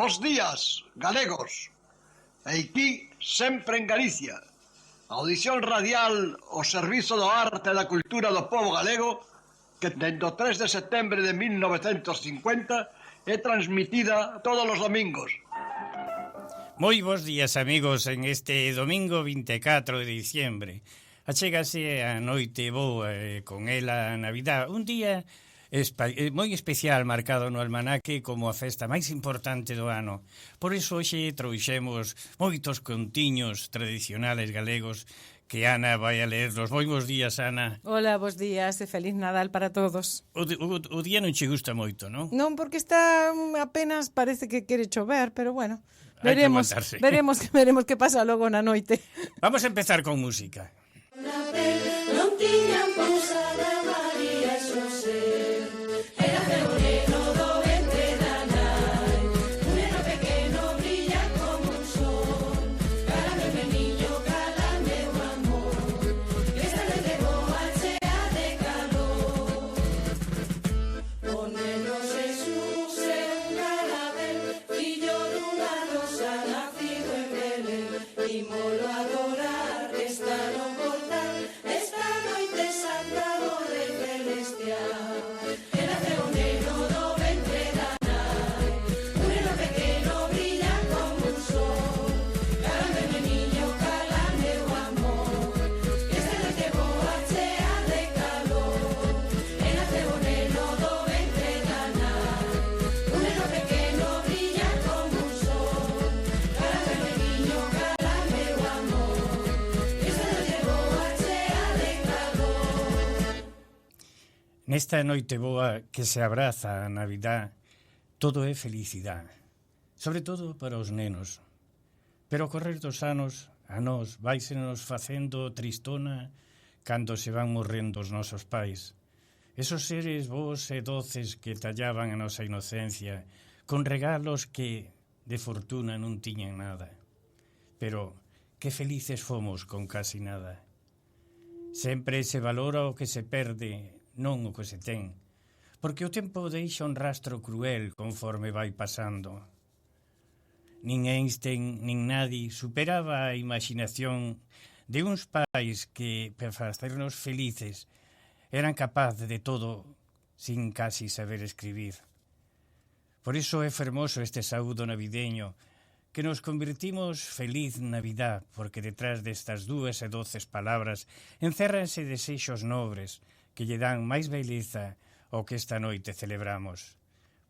Bos días, galegos. Aquí, sempre en Galicia. Audición radial ao servizo do arte e da cultura do povo galego que dende o 3 de setembro de 1950 é transmitida todos os domingos. Moi bons días, amigos, en este domingo 24 de diciembre. Achégase a noite boa e con ela a Navidad, un día moi especial marcado no almanaque como a festa máis importante do ano. Por iso hoxe trouxemos moitos contiños tradicionales galegos que Ana vai a leerlos. Moi bons días, Ana. Hola, bons días e feliz Nadal para todos. O día non che gusta moito, non? Non, porque está apenas parece que quere chover, pero bueno, veremos que pasa logo na noite. Vamos a empezar con música. Non tiñan pousada María e Xosé, era febrero do ventre da nai, un neno pequeno brilla como un sol, cara meu meniño, cala meu amor, que esta noite boa chea de calor. O neno Xesús é un carabel, fillo dunha rosa nacido en Belén, ímolo adorar, está no portal. Nesta noite boa que se abraza a Navidad, todo é felicidade, sobre todo para os nenos. Pero ao correr dos anos, a nós váisenos facendo tristona cando se van morrendo os nosos pais. Esos seres bons e doces que tallaban a nosa inocencia con regalos que de fortuna non tiñan nada. Pero que felices fomos con casi nada. Sempre se valora o que se perde, non o que se ten, porque o tempo deixa un rastro cruel conforme vai pasando. Nin Einstein, nin nadie superaba a imaginación de uns pais que, para facernos felices, eran capaces de todo sin casi saber escribir. Por iso é fermoso este saúdo navideño, que nos convertimos Feliz Navidad, porque detrás destas 2 e 12 palabras encérranse desexos nobres, que lle dan máis beleza ao que esta noite celebramos.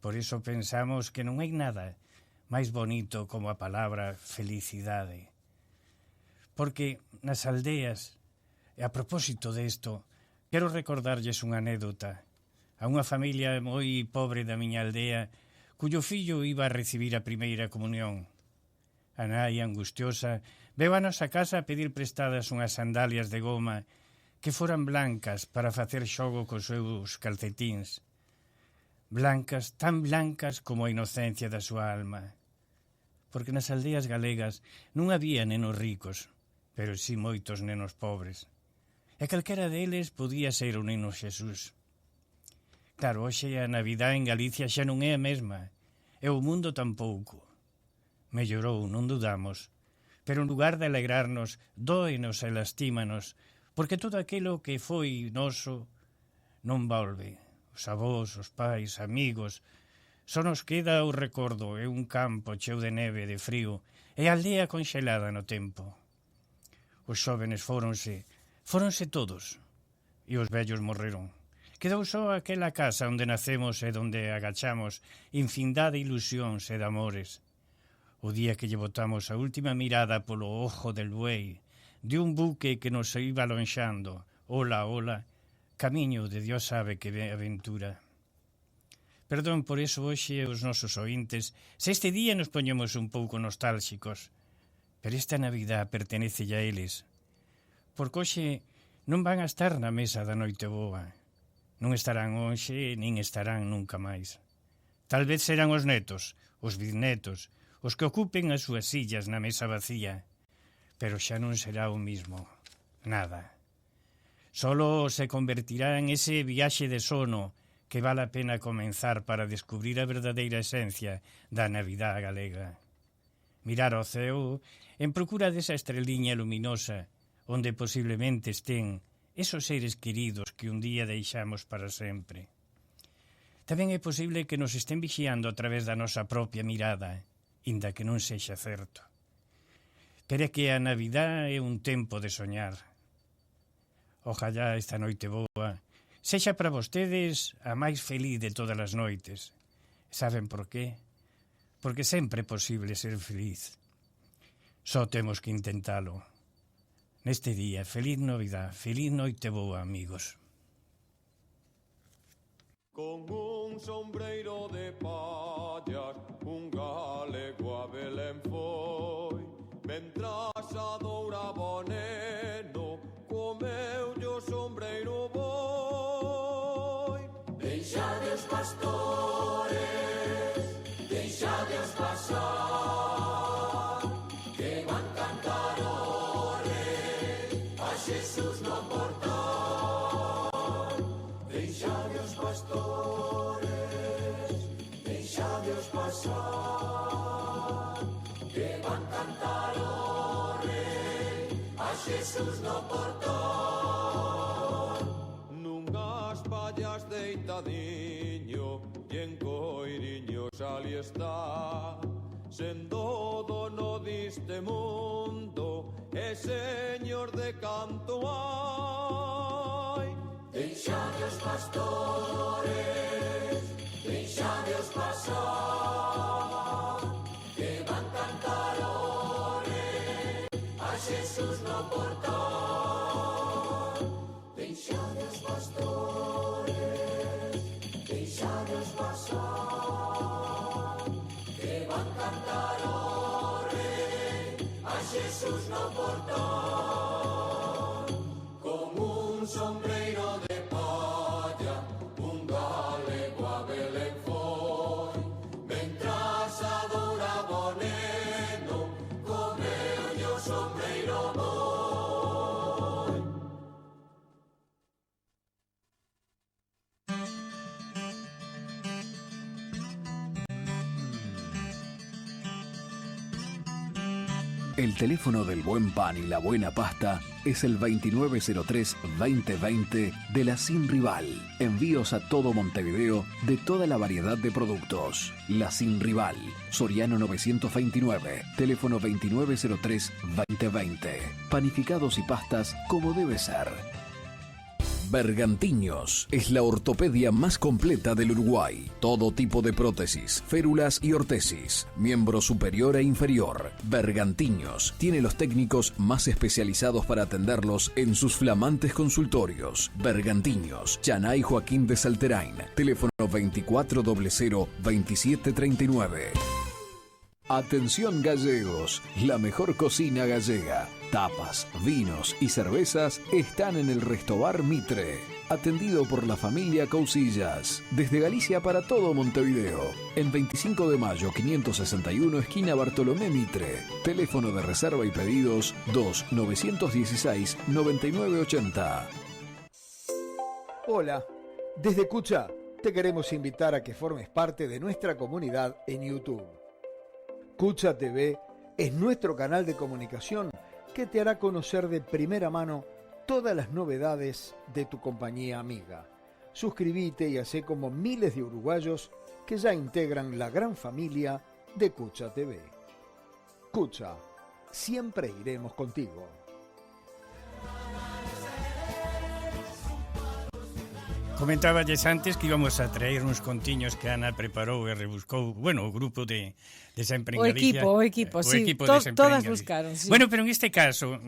Por iso pensamos que non hai nada máis bonito como a palabra felicidade. Porque nas aldeas, e a propósito desto, quero recordarlles unha anécdota a unha familia moi pobre da miña aldea cuyo fillo iba a recibir a primeira comunión. A nai angustiosa veu a nosa casa a pedir prestadas unhas sandalias de goma que foran blancas para facer xogo cos seus calcetíns. Blancas, tan blancas como a inocencia da súa alma. Porque nas aldeas galegas non había nenos ricos, pero si moitos nenos pobres. E calquera deles podía ser o neno Xesús. Claro, hoxe a Navidad en Galicia xa non é a mesma, e o mundo tampouco. Mellorou, non dudamos, pero en lugar de alegrarnos, dóenos e lastímanos, porque todo aquilo que foi noso non volve. Os avós, os pais, amigos, só nos queda o recordo e un campo cheo de neve, de frío, e a aldea conxelada no tempo. Os xóvenes fóronse todos, e os vellos morreron. Quedou só aquela casa onde nacemos e onde agachamos infindade ilusións e de amores. O día que lle botamos a última mirada polo ojo del buey, de un buque que nos iba lonxando, ola, ola, camiño de Dios sabe que aventura. Perdón por eso hoxe os nosos ointes, se este día nos poñemos un pouco nostálxicos, pero esta Navidad pertenece a eles, porque hoxe non van a estar na mesa da noite boa, non estarán hoxe, nin estarán nunca máis. Tal vez serán os netos, os bisnetos, os que ocupen as súas sillas na mesa vacía, pero xa non será o mismo, nada. Solo se convertirá en ese viaxe de sono que vale a pena comenzar para descubrir a verdadeira esencia da Navidad galega. Mirar ao ceo en procura desa estreliña luminosa onde posiblemente estén esos seres queridos que un día deixamos para sempre. Tamén é posible que nos estén vixiando a través da nosa propia mirada, inda que non sexa certo. Pero é que a Navidad é un tempo de soñar. Ojalá esta noite boa sexa para vostedes a máis feliz de todas as noites. Saben por qué? Porque sempre é posible ser feliz. Só temos que intentalo. Neste día, feliz Navidad, feliz noite boa, amigos. Con un sombreiro de pallas, un galego a Belén foi. Mentras adouraba o neno, comeulle o sombreiro boi. Deixade os pastores, deixade os pasar, que van cantar o rei a Jesús no portal. Deixade os pastores, deixade os pasar, que van cantar o rei a Jesús no portal. Nunhas pallas deitadiño e en coiriños ali está, sendo dono diste mundo e señor de canto hai. Deixade os pastores, deixade os pasar, que van cantar o rei a Jesús no portal. Deixade os pastores, deixade os pasar, que van cantar o rei a Jesús no portal. Con un sombreiro de palla, un galego a Belén foi. Mentras adoraba o neno, comeulle o sombreiro boi. El teléfono del buen pan y la buena pasta es el 2903-2020 de La Sin Rival. Envíos a todo Montevideo de toda la variedad de productos. La Sin Rival, Soriano 929, teléfono 2903-2020. Panificados y pastas como debe ser. Bergantiños es la ortopedia más completa del Uruguay. Todo tipo de prótesis, férulas y ortesis, miembro superior e inferior. Bergantiños tiene los técnicos más especializados para atenderlos en sus flamantes consultorios. Bergantiños, Chanay Joaquín de Salterain, teléfono 2400-2739. Atención gallegos, la mejor cocina gallega. Tapas, vinos y cervezas están en el Restobar Mitre, atendido por la familia Cousillas, desde Galicia para todo Montevideo, en 25 de mayo 561 esquina Bartolomé Mitre, teléfono de reserva y pedidos 2-916-9980. Hola, desde Cucha te queremos invitar a que formes parte de nuestra comunidad en YouTube. Cucha TV es nuestro canal de comunicación que te hará conocer de primera mano todas las novedades de tu compañía amiga. Suscríbete y hacé como miles de uruguayos que ya integran la gran familia de Cucha TV. Cucha, siempre iremos contigo. Comentáballes antes que íbamos a traer uns contiños que Ana preparou e rebuscou, bueno, o grupo de Sempre en Galicia. O equipo, sí, de Sempre en todas Galicia. buscaron, sí. Bueno, pero en este caso,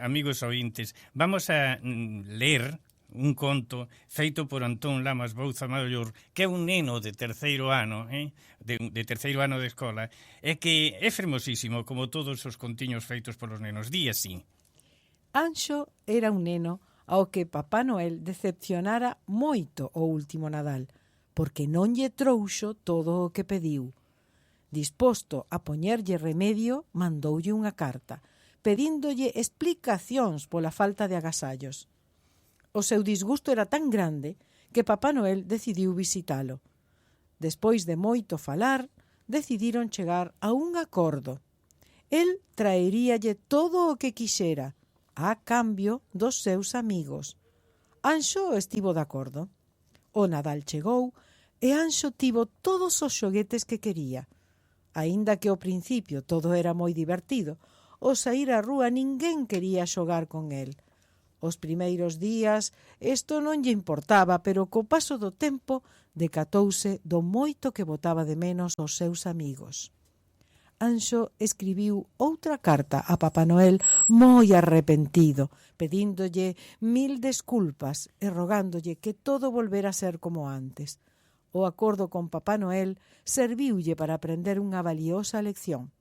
amigos ointes, vamos a ler un conto feito por Antón Lamas Bouza Maior, que é un neno de terceiro ano, de terceiro ano de escola, e que é fermosísimo, como todos os contiños feitos polos nenos. Di así. Anxo era un neno ao que Papá Noel decepcionara moito o último Nadal, porque non lle trouxo todo o que pediu. Disposto a poñerlle remedio, mandoulle unha carta, pedíndolle explicacións pola falta de agasallos. O seu disgusto era tan grande que Papá Noel decidiu visitalo. Despois de moito falar, decidiron chegar a un acordo. El traeríalle todo o que quixera, a cambio dos seus amigos. Anxo estivo de acordo. O Nadal chegou e Anxo tivo todos os xoguetes que quería. Aínda que ao principio todo era moi divertido, ao saír á rúa ninguén quería xogar con el. Os primeiros días isto non lle importaba, pero co paso do tempo decatouse do moito que botaba de menos os seus amigos. Anxo escribiu outra carta a Papá Noel moi arrepentido, pedíndolle 1000 desculpas e rogándolle que todo volvera a ser como antes. O acordo con Papá Noel serviulle para aprender unha valiosa lección.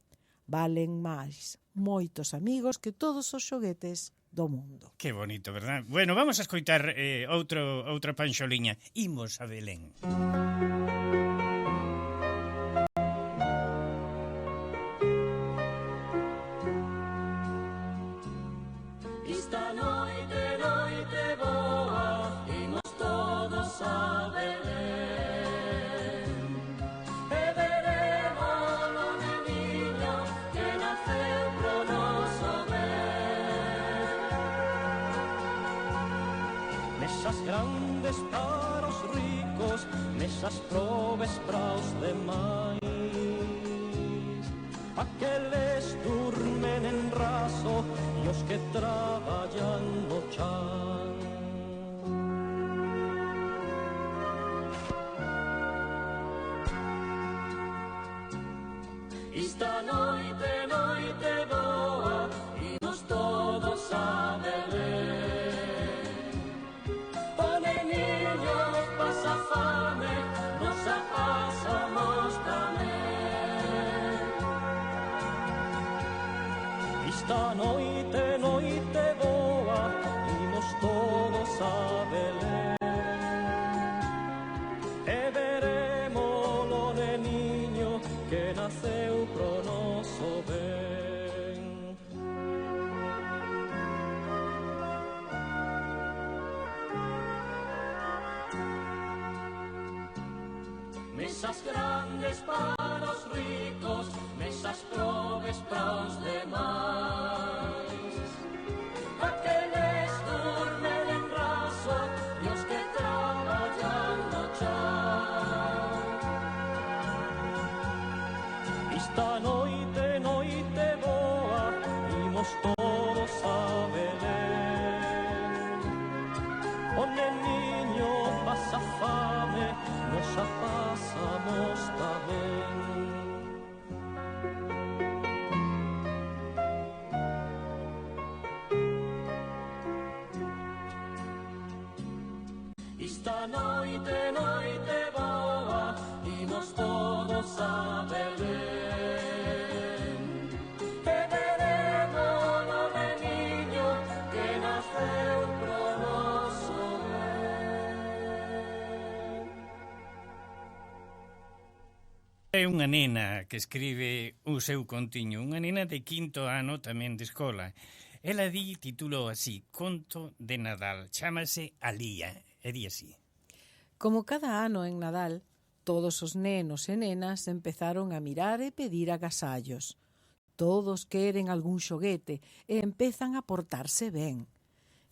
Valen máis moitos amigos que todos os xoguetes do mundo. Que bonito, verdad? Bueno, vamos a escoitar outra panxoliña. Imos a Belén. Esta noite, noite boa, imos todos a Belén. E veremos o neniño que naceu pro noso ben. Mesas grandes para os ricos, mesas probes para os demais. Aqueles durmen en raso e os que traballan no chan. Esta noite, noite boa, imos todos a Belén. O neniño pasa fame, nos a pasamos tamén. Esta noite, noite boa, imos todos a Belén. E veremos o neniño que naceu pro noso ben. Mesas grandes para os ricos, mesas probes para os demais. Aqueles durmen en raso e os que traballan no chan. Esta noite, noite boa, imos todos a Belén. O neniño pasa fame, nos a pasamos tamén. Esta noite, noite boa, imos todos a Belén. E veremos o neniño que naceu pro noso ben. É unha nena que escribe o seu contiño, unha nena de 5º ano tamén de escola. Ela titulou así, Conto de Nadal, chámase Alía, e di así. Como cada ano en Nadal, todos os nenos e nenas empezaron a mirar e pedir agasallos. Todos queren algún xoguete e empezan a portarse ben.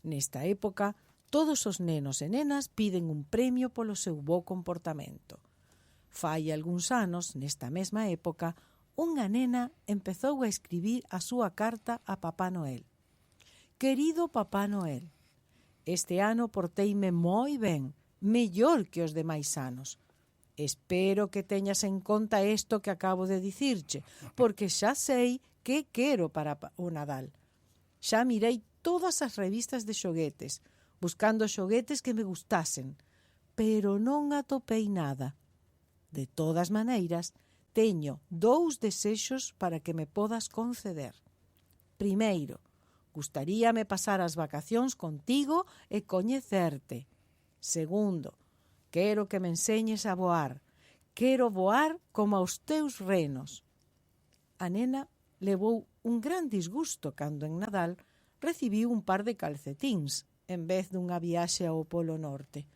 Nesta época, todos os nenos e nenas piden un premio polo seu bo comportamento. Fai algúns anos, nesta mesma época, unha nena empezou a escribir a súa carta a Papá Noel. Querido Papá Noel, este ano porteime moi ben, mellor que os demais anos. Espero que teñas en conta isto que acabo de dicirche, porque xa sei que quero para o Nadal. Xa mirei todas as revistas de xoguetes, buscando xoguetes que me gustasen, pero non atopei nada. De todas maneiras, teño 2 desexos para que me podas conceder. Primeiro, gustaríame pasar as vacacións contigo e coñecerte. Segundo, quero que me enseñes a voar. Quero voar como aos teus renos. A nena levou un gran disgusto cando en Nadal recibiu un par de calcetíns en vez dunha viaxe ao Polo Norte.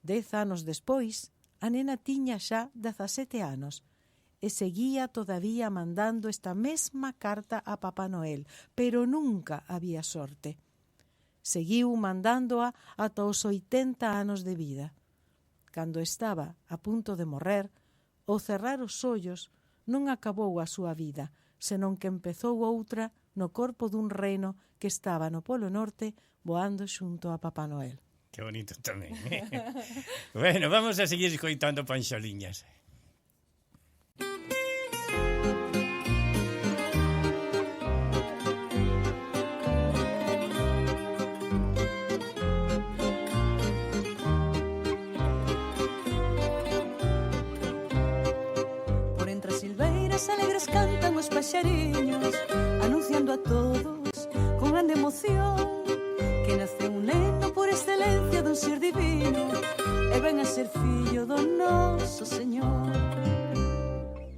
10 anos despois, a nena tiña xa 17 anos e seguía todavía mandando esta mesma carta a Papá Noel, pero nunca había sorte. Seguiu mandándoa ata os 80 anos de vida. Cando estaba a punto de morrer, ao cerrar os ollos, non acabou a súa vida, senón que empezou outra no corpo dun reno que estaba no Polo Norte voando xunto a Papá Noel. Que bonito tamén, eh? Bueno, vamos a seguir escoitando panxoliñas. Por entre as silveiras alegres cantan os paxariños, anunciando a todos con grande emoción que nace un neno por excelencia dun ser divino e ven a ser fillo do noso Señor.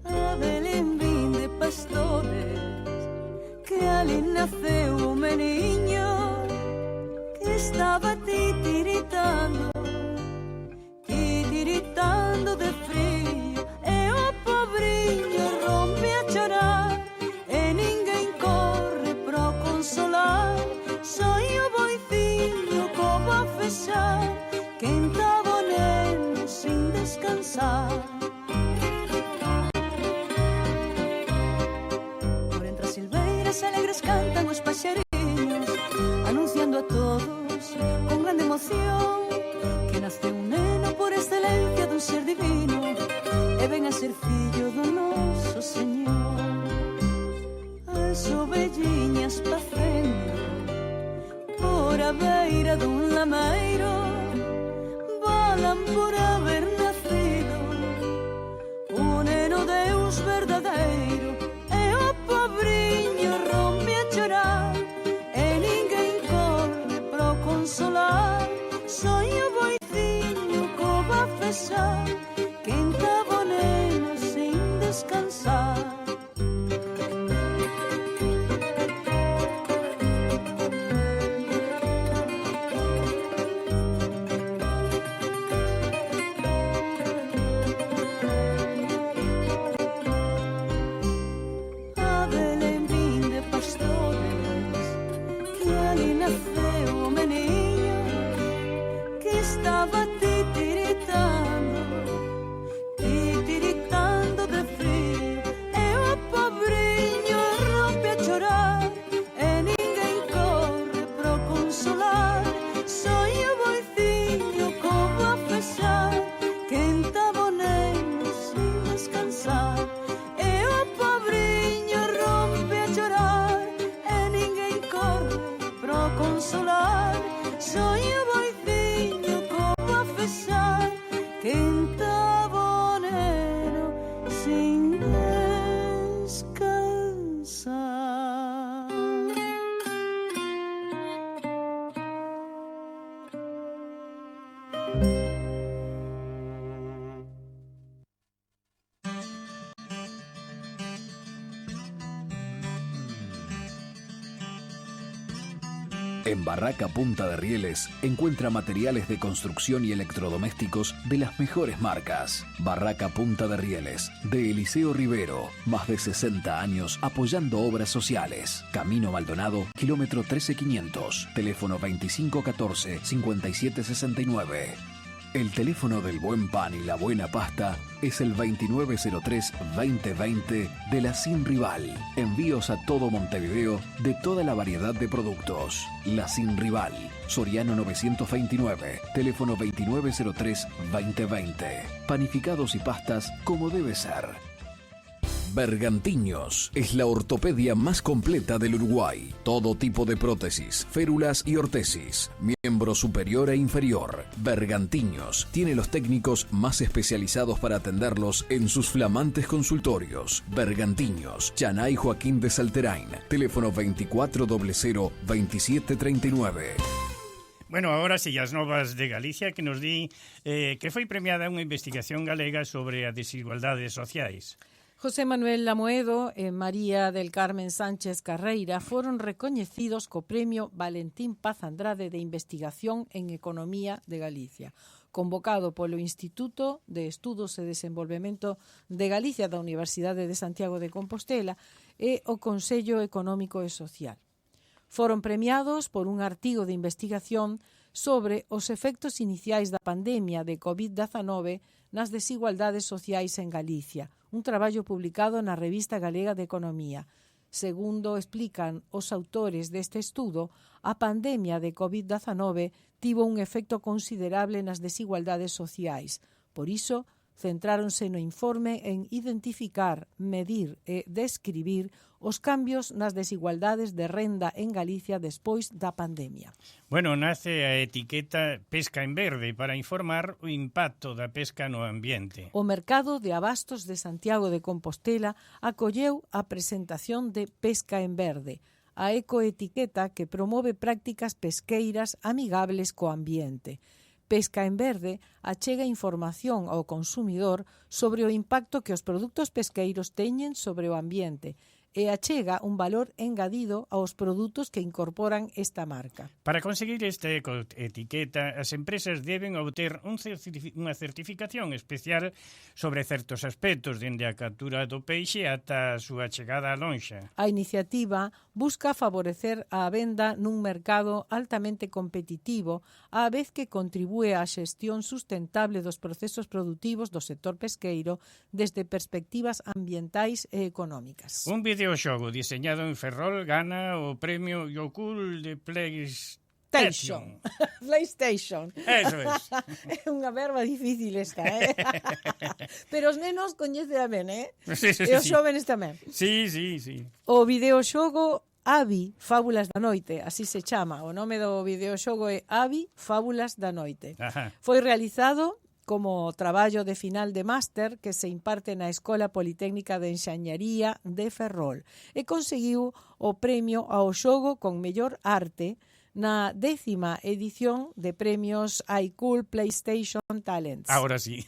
A Belén vin de pastores que ali naceu o meniño que estaba titiritando de frío e o pobriño rompe a chorar e ninguén corre pro consolar. Soy o boiciño co va fechar que entaba o neno sin descansar. Por entre as silveiras alegres cantan os paxariños, anunciando a todos con grande emoción que nace un neno por excelencia dun ser divino e ven a ser fillo do noso Señor. As ovelliñas pacendo por a beira dun lameiro volan por haber nacido un neno Deus verdadeiro e o pobriño rompe a chorar e ninguén corre pro consolar. Soy o boiciño co va fechar que entaba o neno sin descansar. A Belén vin de pastores que ali naceu o meniño que estaba titiritando de frío e o pobriño rompe a chorar e ninguén corre pro consolar. Soy o boiciño como a fechar que entaba o neno sin descansar e o pobriño rompe a chorar e ninguén corre pro consolar. Soy o boiciño como a fechar que entaba o neno sin descansar. En Barraca Punta de Rieles encuentra materiales de construcción y electrodomésticos de las mejores marcas. Barraca Punta de Rieles, de Eliseo Rivero, más de 60 años apoyando obras sociales. Camino Maldonado, kilómetro 13500, teléfono 2514-5769. El teléfono del buen pan y la buena pasta es el 2903-2020 de la Sin Rival. Envíos a todo Montevideo de toda la variedad de productos. La Sin Rival, Soriano 929, teléfono 2903-2020. Panificados y pastas como debe ser. Bergantiños es la ortopedia más completa del Uruguay. Todo tipo de prótesis, férulas y ortesis, miembro superior e inferior. Bergantiños tiene los técnicos más especializados para atenderlos en sus flamantes consultorios. Bergantiños, Chanay Joaquín de Salterain, teléfono 2400-2739. Bueno, agora si as novas de Galicia que nos di que foi premiada unha investigación galega sobre as desigualdades sociais. José Manuel Lamoedo e María del Carmen Sánchez Carreira foron recoñecidos co Premio Valentín Paz Andrade de Investigación en Economía de Galicia, convocado polo Instituto de Estudos e Desenvolvemento de Galicia da Universidade de Santiago de Compostela e o Consello Económico e Social. Foron premiados por un artigo de investigación sobre os efectos iniciais da pandemia de COVID-19 nas desigualdades sociais en Galicia, un traballo publicado na Revista Galega de Economía. Segundo explican os autores deste estudo, a pandemia de COVID-19 tivo un efecto considerable nas desigualdades sociais. Por iso, centráronse no informe en identificar, medir e describir os cambios nas desigualdades de renda en Galicia despois da pandemia. Bueno, nace a etiqueta Pesca en Verde para informar o impacto da pesca no ambiente. O mercado de abastos de Santiago de Compostela acolleu a presentación de Pesca en Verde, a ecoetiqueta que promove prácticas pesqueiras amigables co ambiente. Pesca en Verde achega información ao consumidor sobre o impacto que os produtos pesqueiros teñen sobre o ambiente e achega un valor engadido aos produtos que incorporan esta marca. Para conseguir esta ecoetiqueta, as empresas deben obter unha certificación especial sobre certos aspectos, dende a captura do peixe ata a súa chegada á lonxa. A iniciativa busca favorecer a venda nun mercado altamente competitivo, á vez que contribúe á xestión sustentable dos procesos produtivos do sector pesqueiro desde perspectivas ambientais e económicas. Un videoxogo diseñado en Ferrol gana o premio Yokul de PlayStation. PlayStation. Eso es. É unha verba difícil esta, eh? Pero os nenos coñecen ben, eh? Sí, sí, E os sí. xóvenes tamén. Sí, sí, sí. O videoxogo Avi, Fábulas da Noite, así se chama. O nome do videoxogo é Avi, Fábulas da Noite. Ajá. Foi realizado como traballo de final de máster que se imparte na Escola Politécnica de Enxañaría de Ferrol e conseguiu o premio ao xogo con mellor arte na 10ª edición de premios iCool PlayStation Talents. Ahora sí.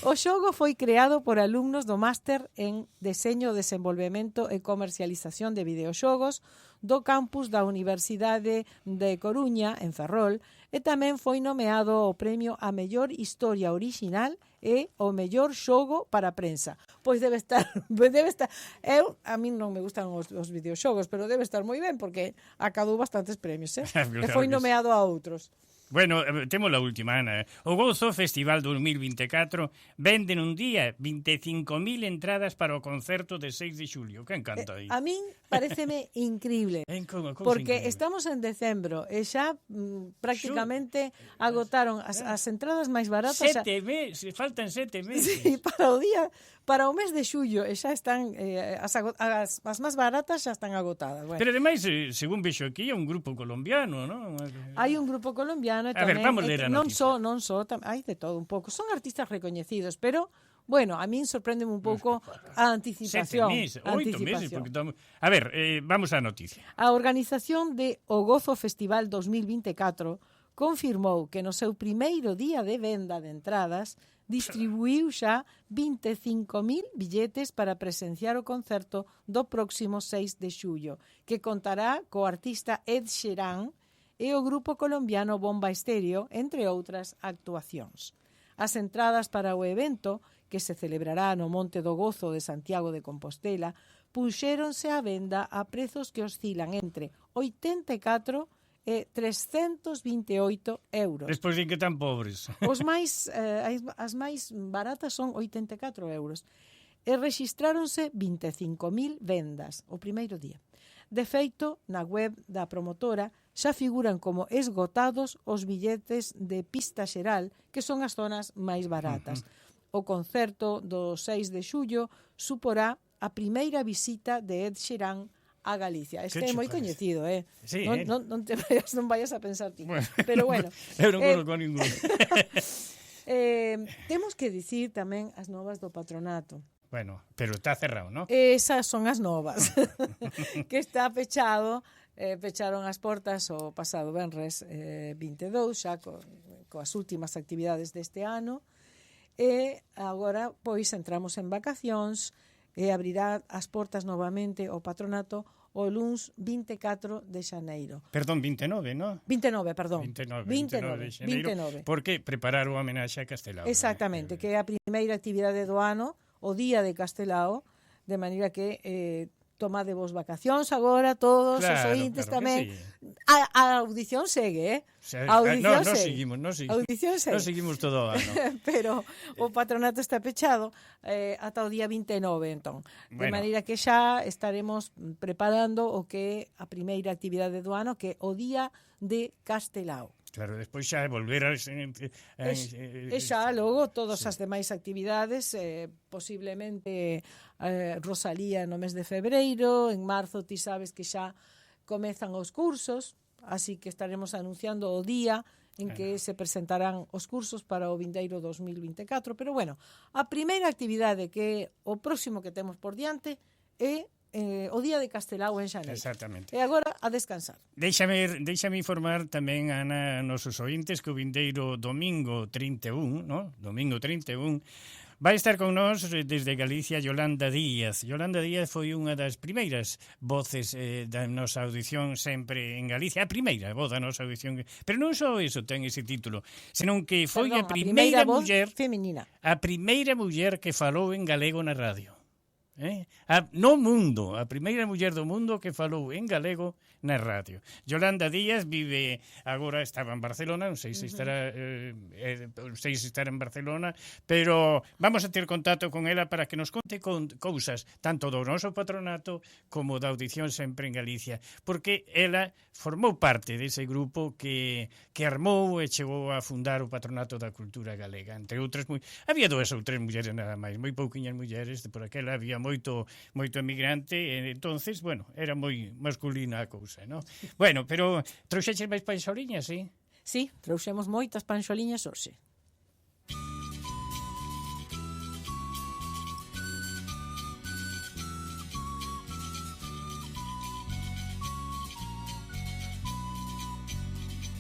O xogo foi creado por alumnos do máster en Deseño, Desenvolvemento e Comercialización de Videoxogos do campus da Universidade de Coruña, en Ferrol, e tamén foi nomeado o premio a mellor historia original e o mellor xogo para a prensa. Pois debe estar... a mí non me gustan os videoxogos, pero debe estar moi ben, porque acadou bastantes premios, eh? Claro E foi que sí. nomeado a outros. Bueno, temos a última, Ana. O Gozo Festival 2024 vende nun día 25.000 entradas para o concerto de 6 de xulio. Que encanta aí. A min pareceme increíble. Porque estamos en decembro e xa prácticamente agotaron as entradas máis baratas. 7 meses, faltan 7 meses. Sí, para o mes de xullo e xa están as máis baratas xa están agotadas. Bueno, Pero ademais, según vexo aquí, é un grupo colombiano, non? hai un grupo colombiano e A ver, tamén vamos ler a noticia. non só, hai de todo un pouco. Son artistas recoñecidos, pero bueno, a min sorprendeme un pouco a 7 anticipación. meses, 8 meses. Porque a ver, vamos á noticia. A organización de O Gozo Festival 2024 confirmou que no seu primeiro día de venda de entradas distribuiu xa 25.000 billetes para presenciar o concerto do próximo 6 de xullo, que contará co artista Ed Sheeran e o grupo colombiano Bomba Estéreo, entre outras actuacións. As entradas para o evento, que se celebrará no Monte do Gozo de Santiago de Compostela, puxéronse á venda a prezos que oscilan entre 84 e 328 euros. Despois din que tan pobres. As máis baratas son 84 euros. E rexistráronse 25.000 vendas o primeiro día. De feito, na web da promotora xa figuran como esgotados os billetes de pista xeral, que son as zonas máis baratas. O concerto do 6 de xullo suporá a primeira visita de Ed Sheeran a Galicia. Este é moi coñecido, eh? Sí, non vayas a pensar ti. Bueno, pero bueno. Eu non conozco a ningún. Temos que dicir tamén as novas do patronato. Bueno, pero está cerrado, ¿no? Esas son as novas. Que está pechado, pecharon as portas o pasado venres 22, xa coas últimas actividades deste ano, e agora pois entramos en vacacións e abrirá as portas novamente o patronato o luns 24 de xaneiro. Perdón, 29, non? 29, perdón. 29 de xaneiro. 29. Porque preparar o homenaxe a Castelao. Exactamente, que é a primeira actividade do ano, o día de Castelao, de maneira que tomade vos vacacións agora, todos os ointes tamén. Sí. A audición segue, A audición segue. Non seguimos todo o ano. Pero o patronato está pechado ata o día 29, entón. De maneira que xa estaremos preparando o que é a primeira actividade do ano, que é o día de Castelao. Claro, despois xa volver a... E xa logo todas as demais actividades, posiblemente Rosalía no mes de febreiro, en marzo ti sabes que xa comezan os cursos, así que estaremos anunciando o día en que se presentarán os cursos para o vindeiro 2024, pero bueno, a primeira actividade que é o próximo que temos por diante é o día de Castelao en xaneiro. Exactamente. E agora a descansar. Déixame informar tamén a nosos ointes que o vindeiro domingo 31, ¿no? Domingo 31, vai estar con nós desde Galicia Yolanda Díaz. Yolanda Díaz foi unha das primeiras voces da nosa audición sempre en Galicia. A primeira voz da nosa audición. Pero non só eso ten ese título, senón que foi a primeira muller feminina. A primeira muller que falou en galego na radio. No mundo, a primeira muller do mundo que falou en galego na radio. Yolanda Díaz vive, agora estaba en Barcelona, non sei se estará en Barcelona, pero vamos a ter contacto con ela para que nos conte cousas tanto do noso patronato como da audición sempre en Galicia, porque ela formou parte dese grupo que armou e chegou a fundar o Patronato da Cultura Galega, entre outras había 2 ou 3 mulleres nada máis, moi pouquiñas mulleres, por aquela había moito emigrante, e entonces, bueno, era moi masculina a cousa, non? Bueno, pero trouxeches máis panxoliñas, sí? Sí, trouxemos moitas panxoliñas hoxe.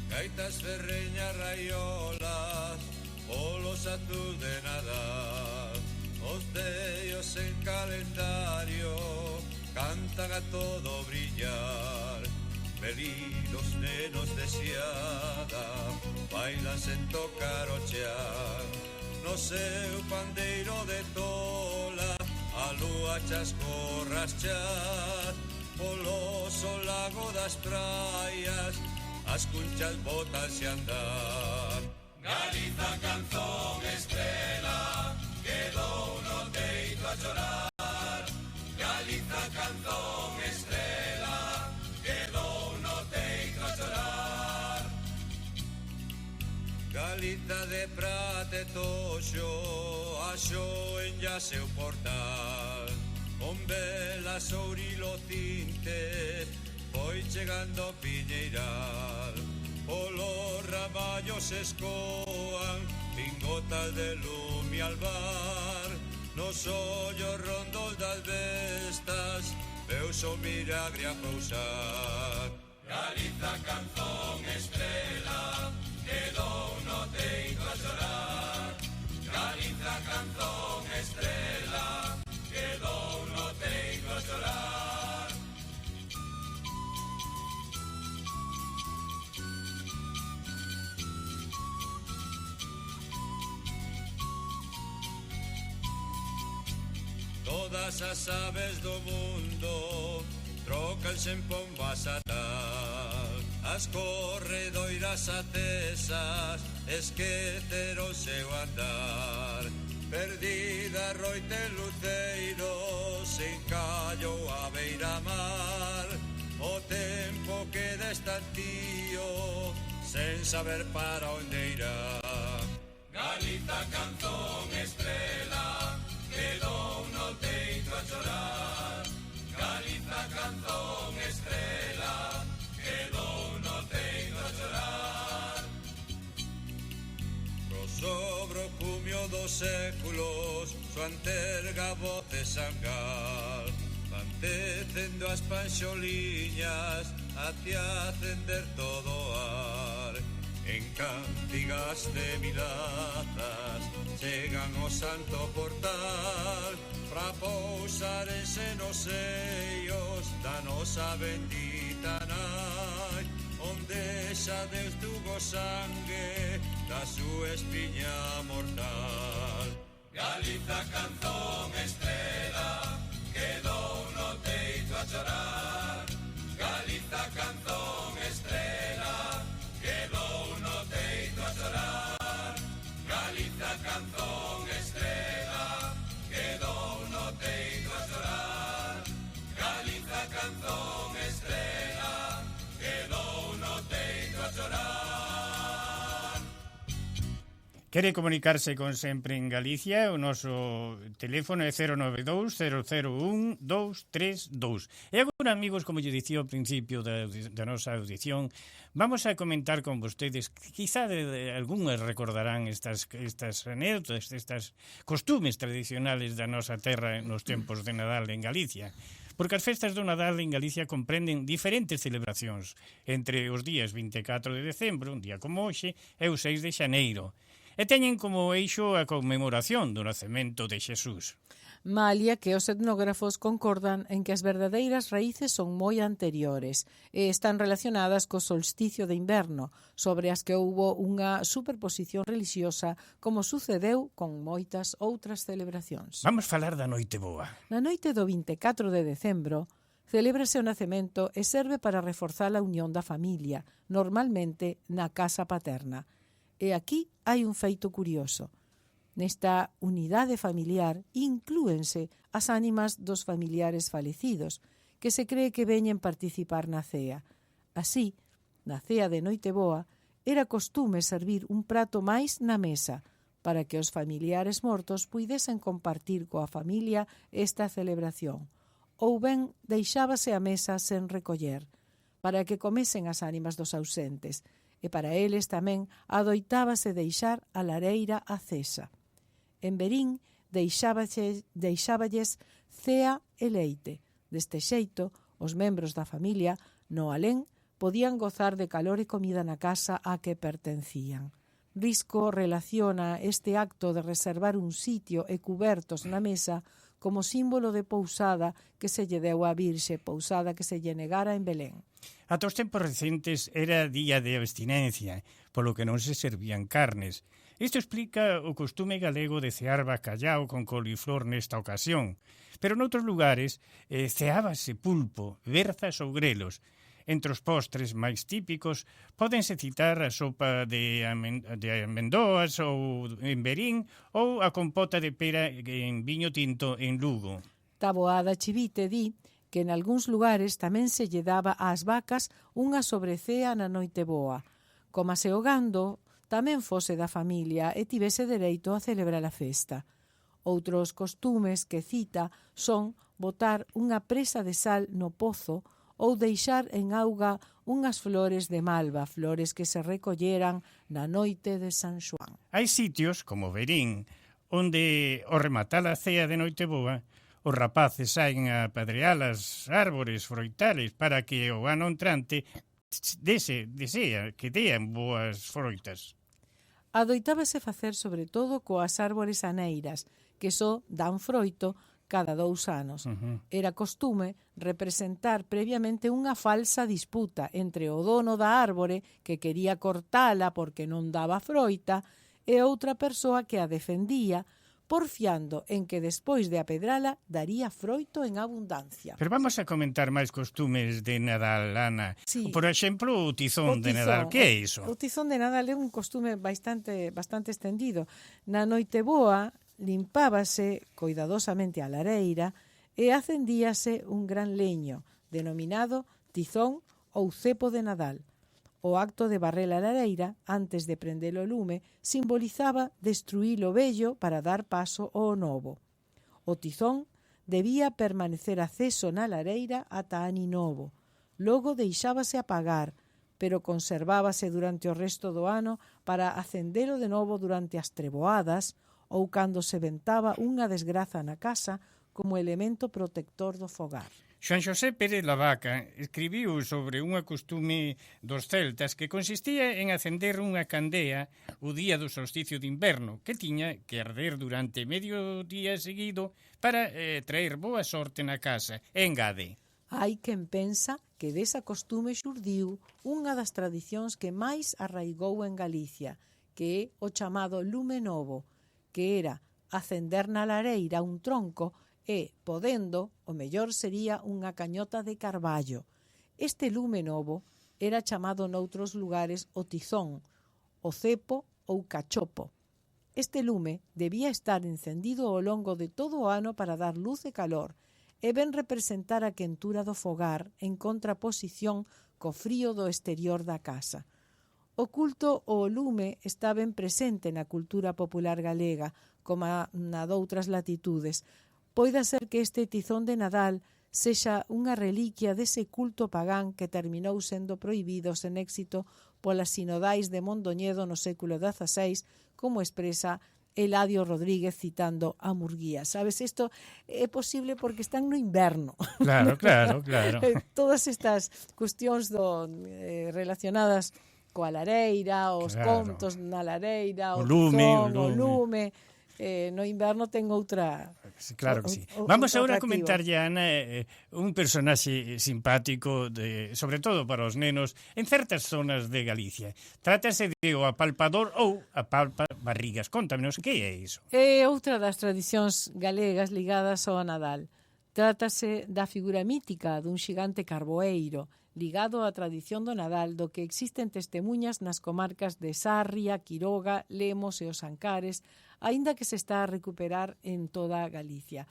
Gaitas, ferreñas, raiolas, polos atú de Nadal, os deos en calendario cantan a todo brillar. Velidos nenos de xiada bailan sen tocar o chan. No seu pandeiro de tola a lúa chascorras chas. Polo solago das praias as cunchas botas e andar. Galiza canzón estrela quedou no teito a chorar. Galiza canzón estrela quedou no teito a chorar. Galiza de prata e toxo axo en ya seu portal. Con velas ourilo tinte foi chegando Piñeiral. Polos ramallos escoan pingotas de lume al bar. Nos ollos rondos das bestas veus o miragre a pousar. Galiza canzón estrela quedou no teito a chorar. Galiza canzón estrela quedou no teito a chorar. Todas as aves do mundo trocanse en pombas atal. As corredoiras atesas esqueceron seu andar. Perdida roite luceiro sen callo a beira-mar. O tempo queda estantío sen saber para onde irá. Galiza canzón estrela quedou no teito a chorar. Galiza canzón estrela quedou no teito a chorar. Pro sobre o cumio dos séculos súan terga voces sangal. Van tecendo as panxoliñas até acender todo o ar. En cantigas de milazas chegan ao santo portal pra pousar en senos seios da nosa bendita nai, onde xa Deus tuvo sangue da súa espiña mortal. Galiza canzón estrela quedou no teito a chorar. Galiza canzón estrela quedou no teito a chorar. Galiza canzón estrela quedou no teito a chorar. Galiza canzón estrela quedou no teito a chorar. Quere comunicarse con Sempre en Galicia, o noso teléfono é 092 001 232. E agora, amigos, como lle dicía ao principio da nosa audición, vamos a comentar con vostedes, quizá de algúnas recordarán estas anécdotas, estas costumes tradicionales da nosa terra nos tempos de Nadal en Galicia. Porque as festas do Nadal en Galicia comprenden diferentes celebracións entre os días 24 de decembro, un día como hoxe, e o 6 de xaneiro. E teñen como eixo a conmemoración do nacemento de Xesús. Malia que os etnógrafos concordan en que as verdadeiras raíces son moi anteriores e están relacionadas co solsticio de inverno, sobre as que houbo unha superposición religiosa como sucedeu con moitas outras celebracións. Vamos falar da Noite Boa. Na noite do 24 de decembro celébrase o nacemento e serve para reforzar a unión da familia, normalmente na casa paterna. E aquí hai un feito curioso. Nesta unidade familiar inclúense as ánimas dos familiares falecidos, que se cree que veñen participar na cea. Así, na cea de Noiteboa, era costume servir un prato máis na mesa, para que os familiares mortos puidesen compartir coa familia esta celebración. Ou ben deixábase a mesa sen recoller, para que comesen as ánimas dos ausentes, e para eles tamén adoitábase deixar a lareira acesa. En Verín deixáballes cea e leite. Deste xeito, os membros da familia, no alén, podían gozar de calor e comida na casa a que pertencían. Risco relaciona este acto de reservar un sitio e cubertos na mesa como símbolo de pousada que se lle deu á Virxe, pousada que se lle negara en Belén. Ata os tempos recentes era día de abstinencia, polo que non se servían carnes. Isto explica o costume galego de cear bacallao con coliflor nesta ocasión. Pero noutros lugares ceábase pulpo, berzas ou grelos. Entre os postres máis típicos pódense citar a sopa de amendoas ou en Verín ou a compota de pera en viño tinto en Lugo. Taboada Chivite di que en algúns lugares tamén se lle daba ás vacas unha sobrecea na Noiteboa, como se o gando tamén fose da familia e tivese dereito a celebrar a festa. Outros costumes que cita son botar unha presa de sal no pozo ou deixar en auga unhas flores de malva, flores que se recolleran na noite de San Xoán. Hai sitios, como Verín, onde ao rematar a cea de Noiteboa, os rapaces saen a padrear as árbores froitales para que o ano entrante desea que dean boas froitas. Adoitábase facer sobre todo coas árbores aneiras, que só dan froito cada 2 anos. Era costume representar previamente unha falsa disputa entre o dono da árbore que quería cortala porque non daba froita e outra persoa que a defendía porfiando en que despois de apedrala daría froito en abundancia. Pero vamos a comentar máis costumes de Nadal, Ana. Sí. Por exemplo, o tizón de Nadal. Que é iso? O tizón de Nadal é un costume bastante extendido. Na Noiteboa limpábase coidadosamente a lareira e acendíase un gran leño, denominado tizón ou cepo de Nadal. O acto de barrer a lareira, antes de prender o lume, simbolizaba destruir o vello para dar paso ao novo. O tizón debía permanecer aceso na lareira ata ano novo. Logo deixábase apagar, pero conservábase durante o resto do ano para acendelo de novo durante as treboadas ou cando se ventaba unha desgraza na casa como elemento protector do fogar. Xoan Xosé Pérez Lavaca escribiu sobre unha costume dos celtas que consistía en acender unha candea o día do solsticio de inverno, que tiña que arder durante medio día seguido para traer boa sorte na casa. E engade: hai quen pensa que desa costume xurdiu unha das tradicións que máis arraigou en Galicia, que é o chamado lume novo, que era acender na lareira un tronco e, podendo, o mellor sería unha cañota de carballo. Este lume novo era chamado noutros lugares o tizón, o cepo ou cachopo. Este lume debía estar encendido ao longo de todo o ano para dar luz e calor, e ben representar a quentura do fogar en contraposición co frío do exterior da casa. O culto ao lume está ben presente na cultura popular galega, como na doutras latitudes. Poida ser que este tizón de Nadal sexa unha reliquia dese culto pagán que terminou sendo prohibido sen éxito polas sinodais de Mondoñedo no século XVI, como expresa Eladio Rodríguez citando a Murguía. Sabes, isto é posible porque están no inverno. Claro. Todas estas cuestións relacionadas coa lareira, os contos na lareira, o lume, o lume. No inverno ten outra... Claro que sí. Vamos agora a comentarlle, Ana, un personaxe simpático, sobre todo para os nenos, en certas zonas de Galicia. Trátase de o apalpador ou apalpa barrigas. Contámonos, que é iso? É outra das tradicións galegas ligadas ao Nadal. Trátase da figura mítica dun xigante carboeiro, ligado á tradición do Nadal, do que existen testemunhas nas comarcas de Sarria, Quiroga, Lemos e os Ancares, aínda que se está a recuperar en toda Galicia.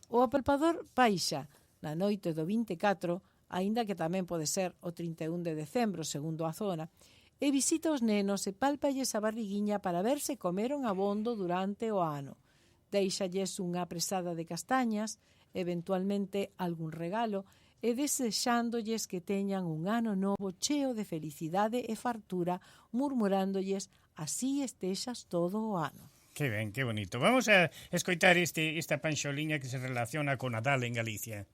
O apalpador paixa na noite do 24, aínda que tamén pode ser o 31 de decembro, segundo a zona, e visita os nenos e pálpalles a barriguiña para ver se comeron abondo durante o ano. Deixalles unha presada de castañas, eventualmente algún regalo, e desexándolles que teñan un ano novo cheo de felicidade e fartura, murmurándolles así estexas todo o ano. Que ben, que bonito. Vamos a escoitar esta panxoliña que se relaciona con Nadal en Galicia.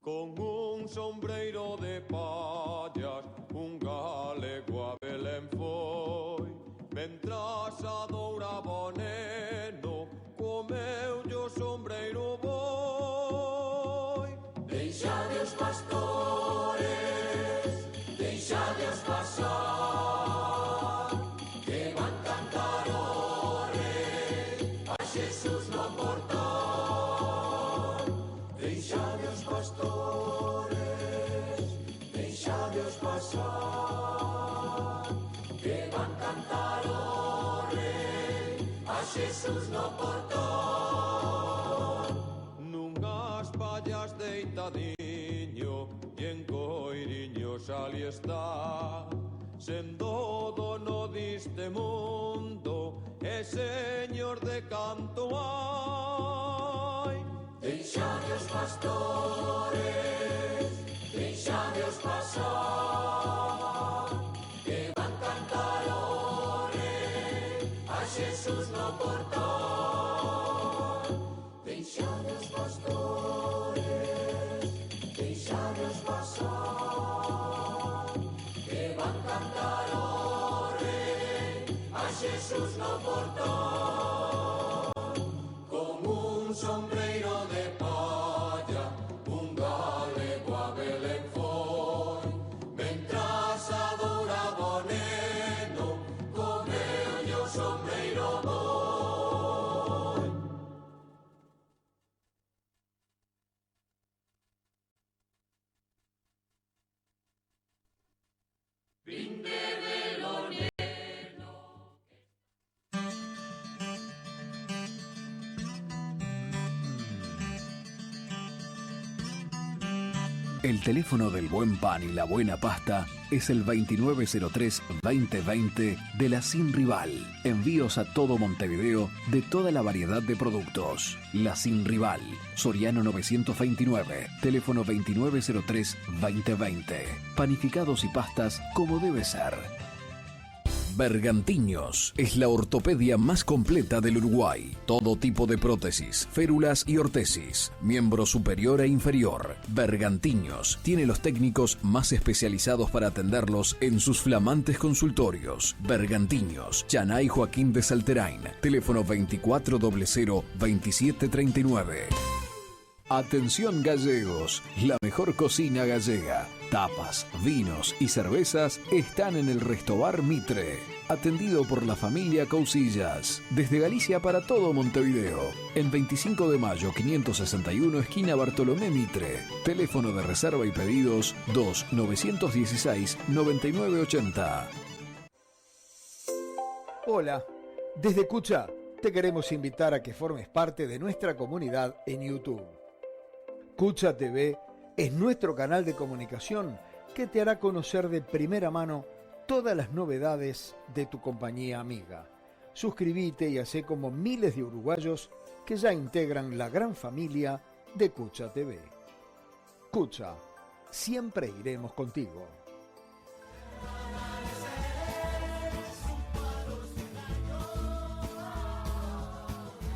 Con un sombreiro de pallas, un galego a Belén foi. Mentras adouraba o neno, comeulle o sombreiro boi. Deixade os pastores, deixade os pasar, que van cantar o rei a Xesús no portal. Deixade os pastores, deixade os pasar, que van cantar o rei a Xesús no portal. Nunhas pallas deitadiño e en coiriños ali está, sendo dono diste mundo e señor de canto hai. Deixade os pastores, deixade os pasar, que van cantar o rei a Xesús no portal. Deixade os pastores, deixade os pasar, que van cantar o rei a Xesús no portal. Con un sombreiro de palla, un galego a Belén foi. Mentras adoraba o neno, comeulle o sombreiro boi. El teléfono del buen pan y la buena pasta es el 2903-2020 de la Sin Rival. Envíos a todo Montevideo de toda la variedad de productos. La Sin Rival, Soriano 929, teléfono 2903-2020. Panificados y pastas como debe ser. Bergantiños es la ortopedia más completa del Uruguay. Todo tipo de prótesis, férulas y ortesis, miembro superior e inferior. Bergantiños tiene los técnicos más especializados para atenderlos en sus flamantes consultorios. Bergantiños, Chanay Joaquín de Salterain, teléfono 2400-2739. Atención gallegos, la mejor cocina gallega. Tapas, vinos y cervezas están en el Restobar Mitre. Atendido por la familia Cousillas. Desde Galicia para todo Montevideo. En 25 de mayo 561 esquina Bartolomé Mitre. Teléfono de reserva y pedidos 2-916-9980. Hola, desde Cucha te queremos invitar a que formes parte de nuestra comunidad en YouTube. Cucha TV es nuestro canal de comunicación que te hará conocer de primera mano todas las novedades de tu compañía amiga. Suscríbete y hacé como miles de uruguayos que ya integran la gran familia de Cucha TV. Cucha, siempre iremos contigo.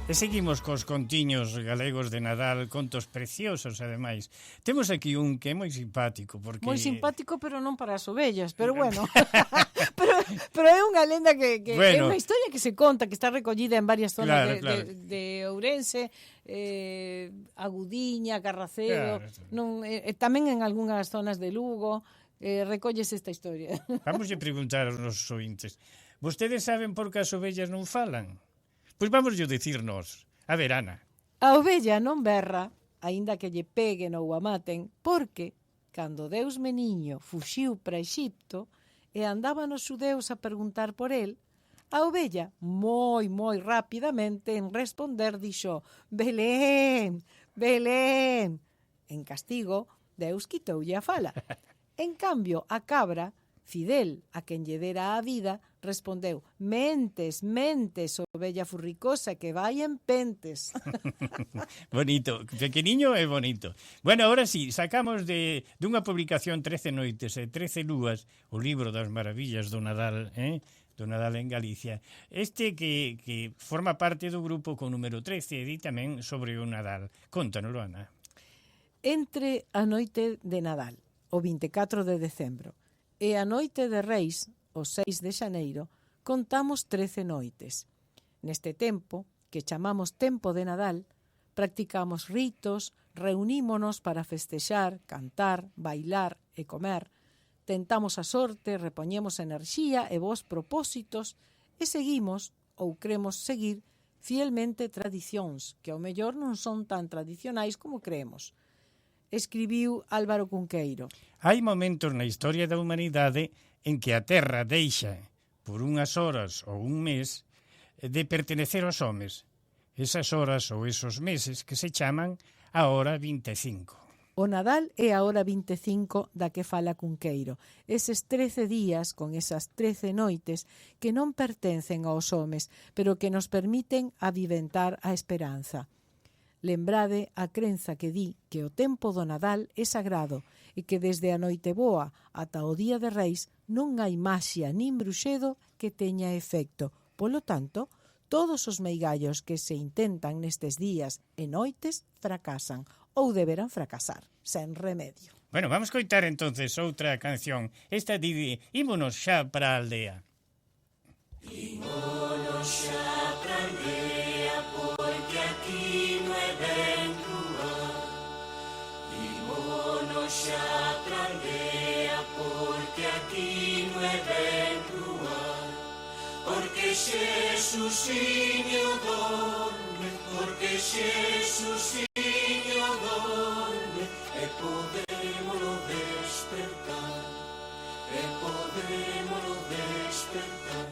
E seguimos cos contiños galegos de Nadal, contos preciosos, ademais. Temos aquí un que é moi simpático, porque... Moi simpático, pero non para as ovellas, pero bueno. pero é unha lenda que bueno, é unha historia que se conta, que está recollida en varias zonas claro. de Ourense, Agudiña, Carracedo, claro. Tamén en algunhas zonas de Lugo, recollese esta historia. Vamos a preguntar aos nosos ointes. Vostedes saben por que as ovellas non falan? Pois vamos a dicirnos. A ver, Ana. A ovella non berra, aínda que lle peguen ou a maten, porque, cando Deus meniño fuxiu para Exipto e andaban os xudeus a preguntar por el, a ovella, moi rapidamente en responder, dixo: Belén, Belén. En castigo, Deus quitoulle a fala. En cambio, a cabra, fidel a quen lle dera a vida, respondeu: mentes, ovella furricosa, que vai en pentes. Bonito, pequeniño e bonito. Bueno, ahora sí, sacamos dunha publicación 13 noites e 13 lúas, o libro das maravillas do Nadal, do Nadal en Galicia. Este que forma parte do grupo con número 13 e di tamén sobre o Nadal. Contanoslo, Ana. Entre a noite de Nadal, o 24 de decembro, e a noite de Reis, o 6 de xaneiro, contamos 13 noites. Neste tempo, que chamamos tempo de Nadal, practicamos ritos, reunímonos para festexar, cantar, bailar e comer, tentamos a sorte, repoñemos enerxía e bons propósitos e seguimos, ou cremos seguir, fielmente tradicións que ao mellor non son tan tradicionais como creemos. Escribiu Álvaro Cunqueiro. Hai momentos na historia da humanidade en que a Terra deixa, por unhas horas ou un mes, de pertenecer aos homes. Esas horas ou esos meses que se chaman a hora 25. O Nadal é a hora 25 da que fala Cunqueiro. Eses 13 días con esas 13 noites que non pertencen aos homes, pero que nos permiten aviventar a esperanza. Lembrade a crenza que di que o tempo do Nadal é sagrado e que desde a Noiteboa ata o Día de Reis non hai maxia nin bruxedo que teña efecto. Polo tanto, todos os meigallos que se intentan nestes días e noites fracasan ou deberán fracasar, sen remedio. Bueno, vamos coitar entonces outra canción. Esta di ímonos xa para a aldea. Ímonos xa para a aldea, porque aquí non é ben cruel. Ímonos xa para a aldea, porque aquí non é ben cruel. Porque Xesusiño dorme, porque Xesusiño dorme, e podémolo despertar, e podémolo despertar.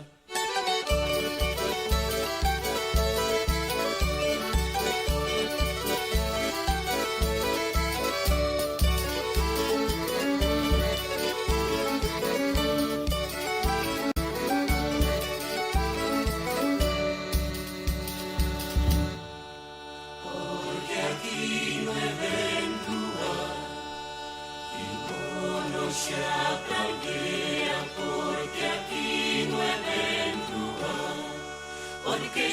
Xa pra aldea, porque aquí non é ben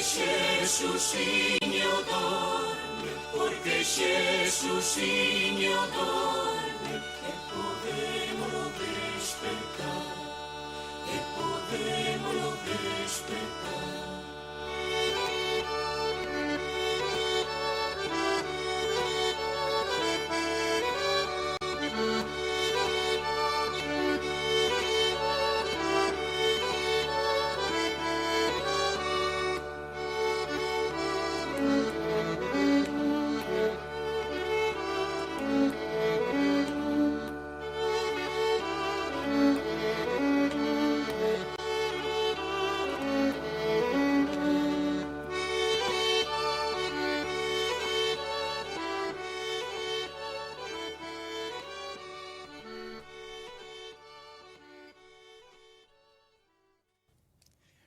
Xesusiño dorme, porque Xesusiño dorme, e podémolo despertar, e podémolo despertar.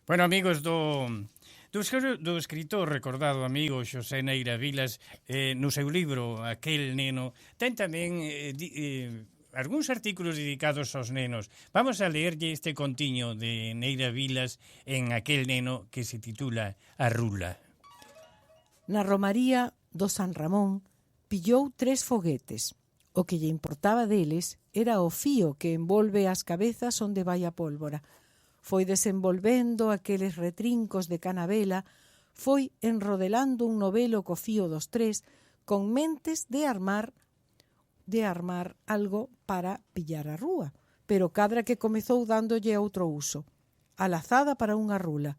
Bueno, amigos do escritor recordado amigo Xosé Neira Vilas, no seu libro Aquel neno, ten tamén algúns artículos dedicados aos nenos. Vamos a leerlle este contiño de Neira Vilas en Aquel neno que se titula A Rula. Na romaría do San Ramón pillou 3 foguetes. O que lle importaba deles era o fío que envolve as cabezas onde vai a pólvora. Foi desenvolvendo aqueles retrincos de canavela, foi enrodelando un novelo co fío dos 3, con mentes de armar algo para pillar a rúa, pero cadra que comezou dándolle outro uso. A lazada para unha rula.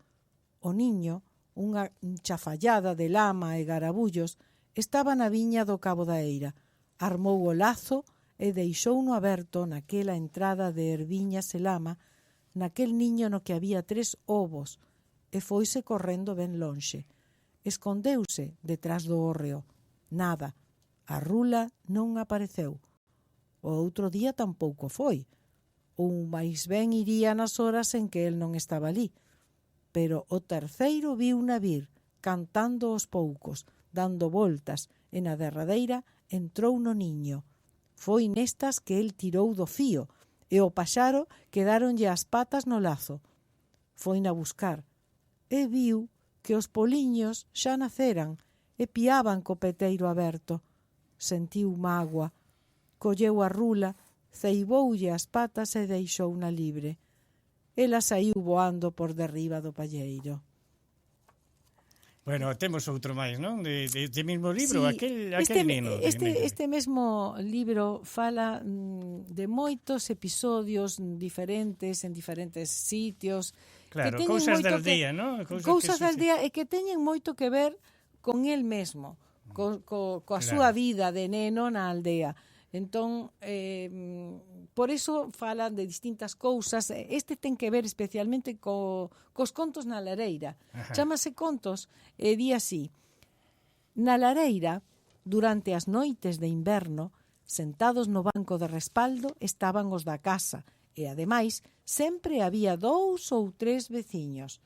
O niño, unha chafallada de lama e garabullos, estaba na viña do Cabo da Eira. Armou o lazo e deixouno aberto naquela entrada de erviñas e lama, naquel niño no que había 3 ovos, e foise correndo ben lonxe. Escondeuse detrás do hórreo. Nada. A rula non apareceu. O outro día tampouco foi. Ou máis ben iría nas horas en que el non estaba ali. Pero o terceiro viuna vir, cantando aos poucos, dando voltas, e na derradeira entrou no niño. Foi nestas que el tirou do fío, e o paxaro quedáronlle as patas no lazo. Foina buscar, e viu que os poliños xa naceran e piaban co peteiro aberto. Sentiu mágoa, colleu a rula, ceiboulle as patas e deixouna libre. Ela saiu voando por derriba do palleiro. Bueno, temos outro máis, non? De mesmo libro, Sí, aquel neno. Este mesmo libro fala de moitos episodios diferentes en diferentes sitios. Claro, que cousas da aldea, non? Cousas da aldea e que teñen moito que ver con el mesmo, coa súa vida de neno na aldea. Entón, por iso falan de distintas cousas. Este ten que ver especialmente cos contos na lareira. Ajá. Chámase Contos e di así: na lareira, durante as noites de inverno, sentados no banco de respaldo estaban os da casa e, ademais, sempre había 2 ou 3 veciños.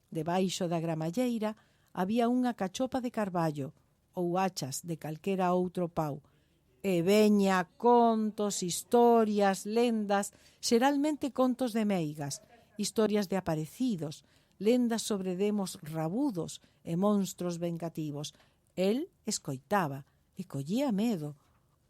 Debaixo da gramalleira había unha cachopa de carballo ou hachas de calquera outro pau. E veña contos, historias, lendas, xeralmente contos de meigas, historias de aparecidos, lendas sobre demos rabudos e monstros vengativos. El escoitaba e collía medo.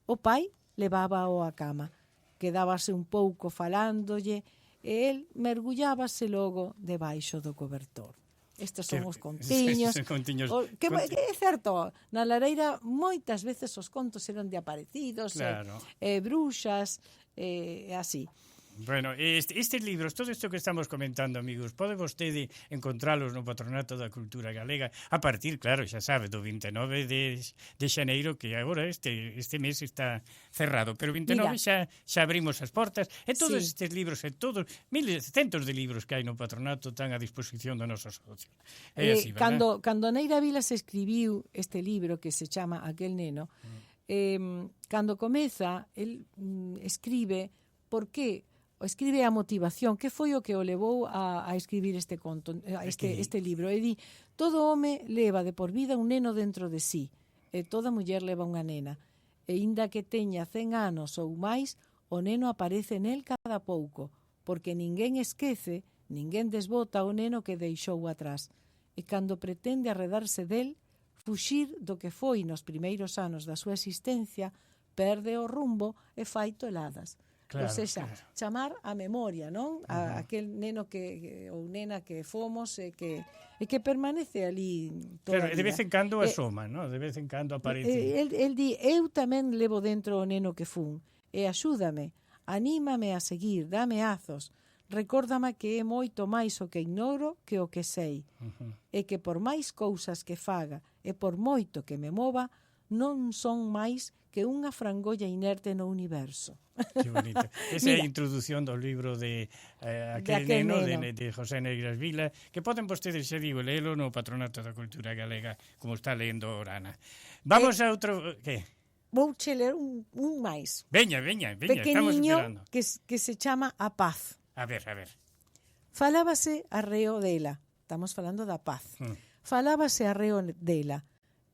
O pai levábao á cama, quedábase un pouco falándolle e el mergullábase logo debaixo do cobertor. Estes son os contiños. É certo, na lareira moitas veces os contos eran de aparecidos, claro. Bruxas, así. Bueno, estes libros, todo isto que estamos comentando, amigos, pode vostede encontralos no Patronato da Cultura Galega a partir, claro, xa sabe, do 29 de xaneiro, que agora este mes está cerrado, pero 29 xa abrimos as portas, e todos estes libros, e todos, centos de libros que hai no Patronato están a disposición do noso socio. É así, verdad? Cando Neira Vilas escribiu este libro que se chama Aquel neno, cando comeza, el escribe por que escribe a motivación, que foi o que o levou a escribir este conto, este libro. E di, todo home leva de por vida un neno dentro de sí, e toda muller leva unha nena. E inda que teña 100 anos ou máis, o neno aparece nel cada pouco, porque ninguén esquece, ninguén desbota o neno que deixou atrás. e cando pretende arredarse del, fuxir do que foi nos primeiros anos da súa existencia, perde o rumbo e fai toladas. Claro, Ou seja, claro. chamar a memoria, non? A aquel neno ou nena que fomos e que permanece ali toda Claro, a de vida. vez en cando asoma, ¿no? De vez en cando aparece. El di, eu tamén levo dentro o neno que fun, e axúdame, anímame a seguir, dame azos, recórdame que é moito máis o que ignoro que o que sei, e que por máis cousas que faga e por moito que me mova, non son máis que unha frangolla inerte no universo. Que bonito. Esa é a Mira. introdución do libro de aquel aquel neno, neno. de José Negras Vila, que poden vostedes, xa digo, lelo no Patronato da Cultura Galega, como está lendo Orana. Vamos a outro... Que? Vouche ler un máis. Veña, estamos Pequeniño esperando. que se chama A Paz. A ver. Falábase arreo dela. Estamos falando da paz. Falábase arreo dela.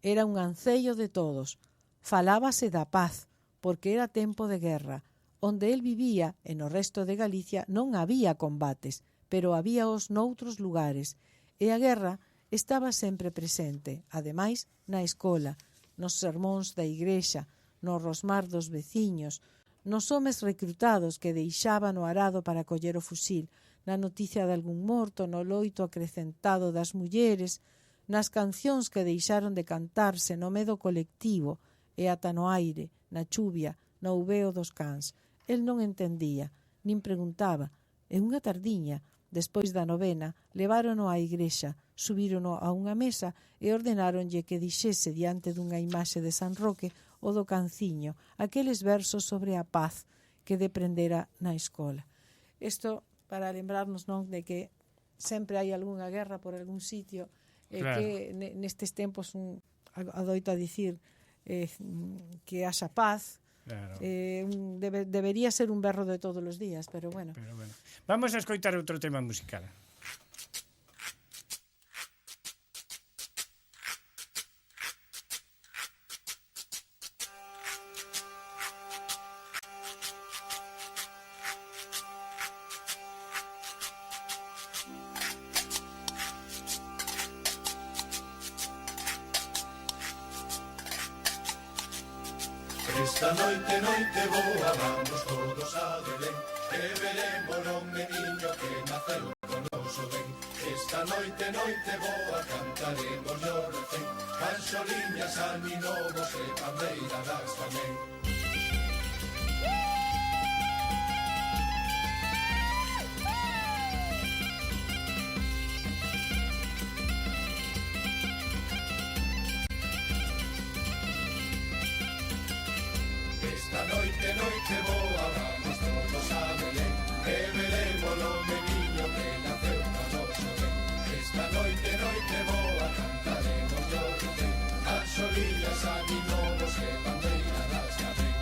Era un ancello de todos. Falábase da paz, porque era tempo de guerra. Onde el vivía, e no resto de Galicia, non había combates, pero habíaos noutros lugares. E a guerra estaba sempre presente, ademais, na escola, nos sermóns da igrexa, no rosmar dos veciños, nos homes recrutados que deixaban o arado para coller o fusil, na noticia de algún morto, no loito acrecentado das mulleres, nas cancións que deixaron de cantarse no medo colectivo e ata no aire, na chuvia, no ubeo dos cans. El non entendía, nin preguntaba, e unha tardiña, despois da novena, levárono á igrexa, subírono a unha mesa e ordenáronlle que dixese diante dunha imaxe de San Roque o do canciño, aqueles versos sobre a paz que deprendera na escola. Isto para lembrarnos, non, de que sempre hai algunha guerra por algún sitio, Claro. que nestes tempos adoito a dicir que haxa paz. Claro. Debería ser un berro de todos os días, pero bueno. Vamos a escoitar outro tema musical. Esta noite boa vamos todos a Belén, e veremos o meniño que naceu con noso ben. Esta noite boa cantaremos o recén, canxoliñas, aninovos e pandeiradas tamén. Esta noite boa vamos todos a Belén, e veremos o meniño que naceu con noso ben. Esta noite boa cantaremos o recén, canxoliñas, aninovos e pandeiradas tamén.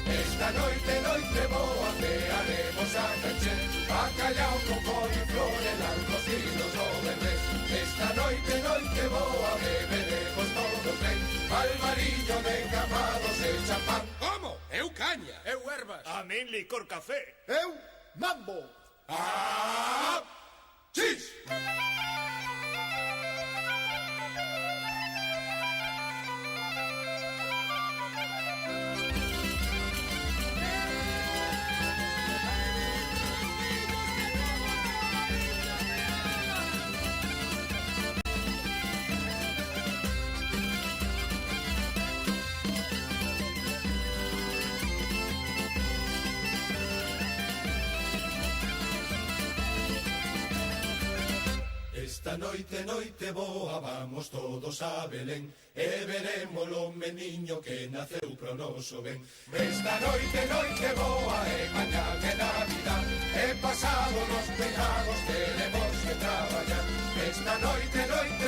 Esta noite boa pearemos a cancher, bacalhau con coliflor e langostino do bebés. Esta noite boa beberemos todos ben, palmarillo de capados e champán. Como? Eu caña. Eu ervas. A min licor café. Eu mambo. Ah, chis! Esta noite boa vamos todos a Belén, e veremos o meniño que naceu pro noso ben. Esta noite boa e mañá que Navidad, e pasado nos pecados tenemos que traballar. Esta noite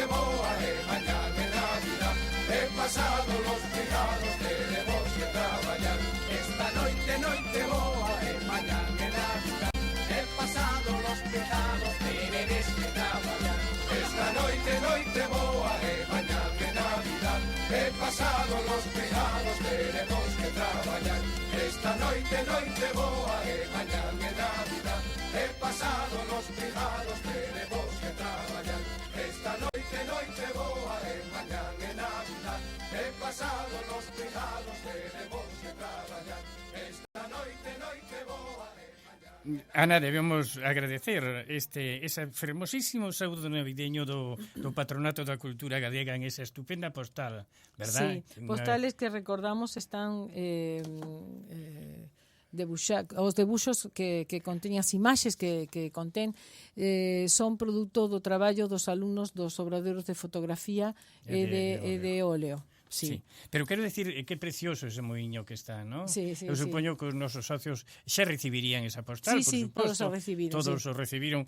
boa e mañá que Navidad, e pasado nos pecados tenemos que traballar. Esta noite noite boa, e mañan é Navidad. E pasado los pecados teredes que traballar. Esta noite, noite boa, e mañan é Navidad. E pasado los pecados teremos que traballar. Esta noite, noite boa, e mañan é Navidad. E pasado los pecados teremos que traballar. Esta noite, noite boa, e mañan é Navidad. E pasado los pecados teremos que traballar. Esta noite, noite boa, e mañan... Ana, debemos agradecer ese fermosísimo saúdo navideño do Patronato da Cultura Galega en esa estupenda postal, verdad? Sí, postales que recordamos están os debuxos que contén as imaxes que contén son produto do traballo dos alumnos dos obradoiros de fotografía e de óleo. Sí. Pero quero decir que precioso ese moinho que está, ¿no? Sí, Eu supoño que os nosos socios xa recibirían esa postal, por suposto. Todos o recibiron. Todos o recibiron.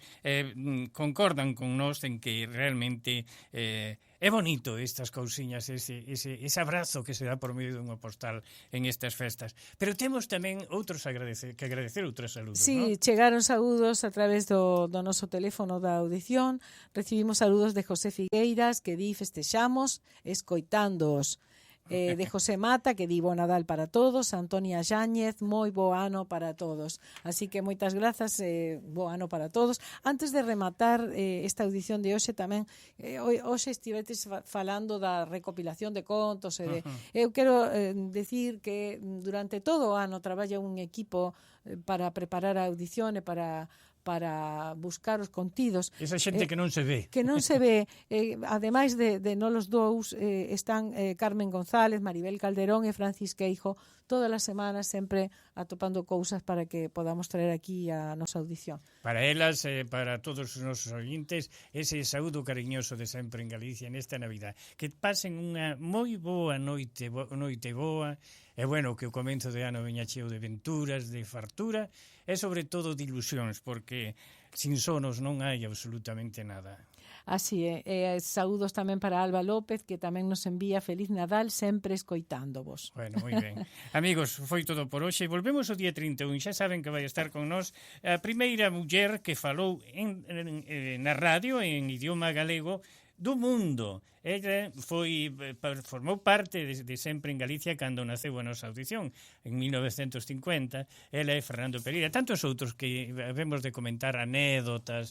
Concordan con nós en que realmente é bonito estas cousiñas, ese abrazo que se dá por medio dunha postal en estas festas. Pero temos tamén outros que agradecer outros saludos, Sí, ¿no? chegaron saúdos a través do noso teléfono da audición. Recibimos saúdos de José Figueiras, que di festexamos escoitándoos. De José Mata, que di bo Nadal para todos. Antonia Yáñez, moi bo ano para todos. Así que moitas grazas, bo ano para todos. Antes de rematar esta audición de hoxe tamén, hoxe estivetes falando da recopilación de contos. Eu quero decir que durante todo o ano traballa un equipo para preparar a audición e para buscar os contidos. Esa xente que non se ve. Que non se ve. Ademais de nolos dous, están Carmen González, Maribel Calderón e Francis Queijo, todas as semanas sempre atopando cousas para que podamos traer aquí a nosa audición. Para elas, para todos os nosos ointes, ese saúdo cariñoso de sempre en Galicia nesta Navidad. Que pasen unha moi boa noite boa, e bueno, que o comenzo de ano veña cheo de venturas, de fartura, e sobre todo de ilusións, porque sin sonos non hai absolutamente nada. Así é. Saúdos tamén para Alba López, que tamén nos envía Feliz Nadal, sempre escoitándovos. Bueno, moi ben. Amigos, foi todo por hoxe. Volvemos o día 31. Xa saben que vai estar con nós a primeira muller que falou na radio en idioma galego do mundo. Ella formou parte de sempre en Galicia cando naceu a nosa audición en 1950. Ela é Fernando Pereira, tantos outros que vemos de comentar anécdotas.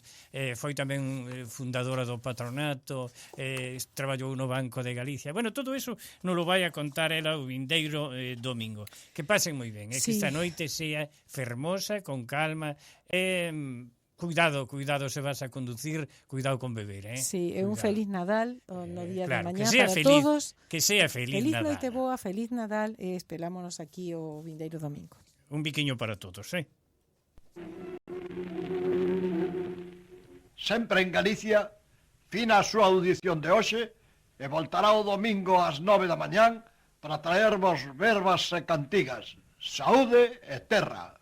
Foi tamén fundadora do patronato, traballou no Banco de Galicia. Bueno, todo eso non lo vai a contar ela o vindeiro domingo. Que pasen moi ben, que esta noite sea fermosa, con calma. Cuidado se vas a conducir, cuidado con beber, Sí, un feliz Nadal no día de mañá para feliz, todos. Que sea feliz Nadal. Feliz noite boa, feliz Nadal e esperámonos aquí o vindeiro domingo. Un biquiño para todos, Sempre en Galicia, fina a súa audición de hoxe e voltará o domingo ás 9 da mañán para traervos verbas e cantigas. Saúde e terra.